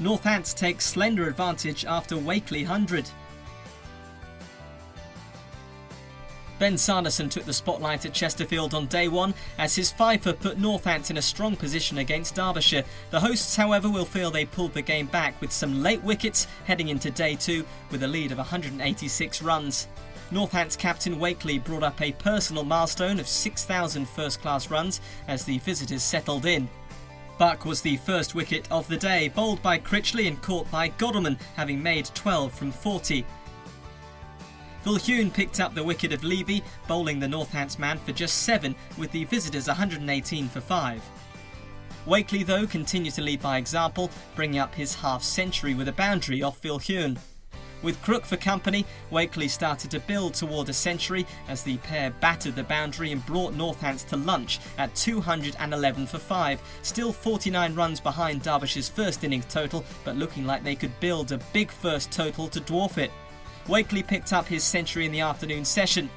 Northants take slender advantage after Wakeley 100. Ben Sanderson took the spotlight at Chesterfield on day one as his fifer put Northants in a strong position against Derbyshire. The hosts, however, will feel they pulled the game back with some late wickets heading into day two with a lead of 186 runs. Northants captain Wakeley brought up a personal milestone of 6,000 first-class runs as the visitors settled in. Buck was the first wicket of the day, bowled by Critchley and caught by Godalming, having made 12 from 40. Vilhune picked up the wicket of Levy, bowling the Northants man for just 7, with the visitors 118 for 5. Wakeley, though, continued to lead by example, bringing up his half-century with a boundary off Vilhune. With Crook for company, Wakeley started to build toward a century as the pair battered the boundary and brought Northants to lunch at 211 for 5, still 49 runs behind Derbyshire's first innings total, but looking like they could build a big first total to dwarf it. Wakeley picked up his century in the afternoon session,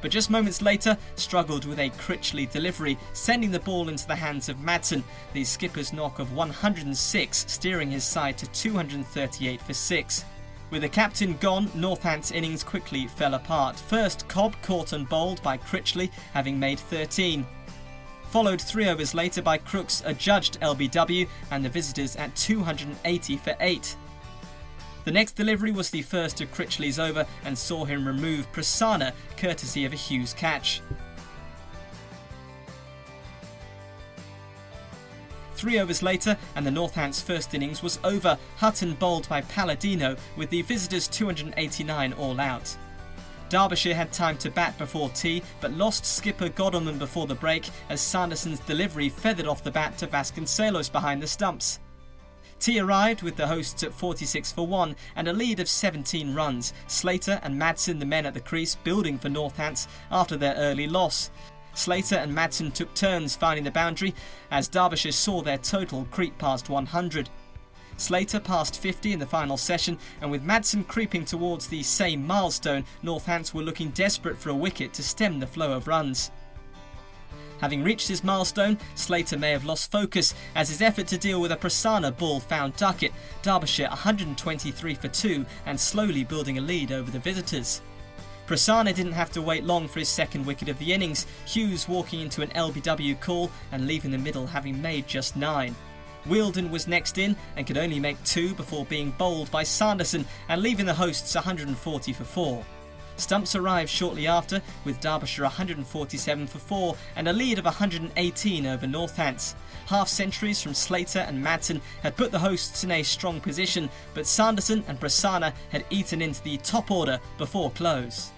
but just moments later struggled with a Critchley delivery, sending the ball into the hands of Madsen, the skipper's knock of 106 steering his side to 238 for 6. With the captain gone, Northants' innings quickly fell apart. First, Cobb caught and bowled by Critchley, having made 13. Followed 3 overs later by Crook's adjudged LBW and the visitors at 280 for 8. The next delivery was the first of Critchley's over and saw him remove Prasanna, courtesy of a Hughes catch. 3 overs later and the Northants' first innings was over. Hutton bowled by Palladino with the visitors 289 all out. Derbyshire had time to bat before tea, but lost skipper Godalming before the break as Sanderson's delivery feathered off the bat to Vasconcelos behind the stumps. Tea arrived with the hosts at 46 for 1 and a lead of 17 runs. Slater and Madsen, the men at the crease, building for Northants after their early loss. Slater and Madsen took turns finding the boundary as Derbyshire saw their total creep past 100. Slater passed 50 in the final session, and with Madsen creeping towards the same milestone, Northants were looking desperate for a wicket to stem the flow of runs. Having reached his milestone, Slater may have lost focus as his effort to deal with a Prasanna ball found Duckett, Derbyshire 123 for 2 and slowly building a lead over the visitors. Prasanna didn't have to wait long for his second wicket of the innings, Hughes walking into an LBW call and leaving the middle having made just 9. Wheeldon was next in and could only make 2 before being bowled by Sanderson and leaving the hosts 140 for 4. Stumps arrived shortly after, with Derbyshire 147 for 4 and a lead of 118 over Northants. Half-centuries from Slater and Madsen had put the hosts in a strong position, but Sanderson and Prasanna had eaten into the top order before close.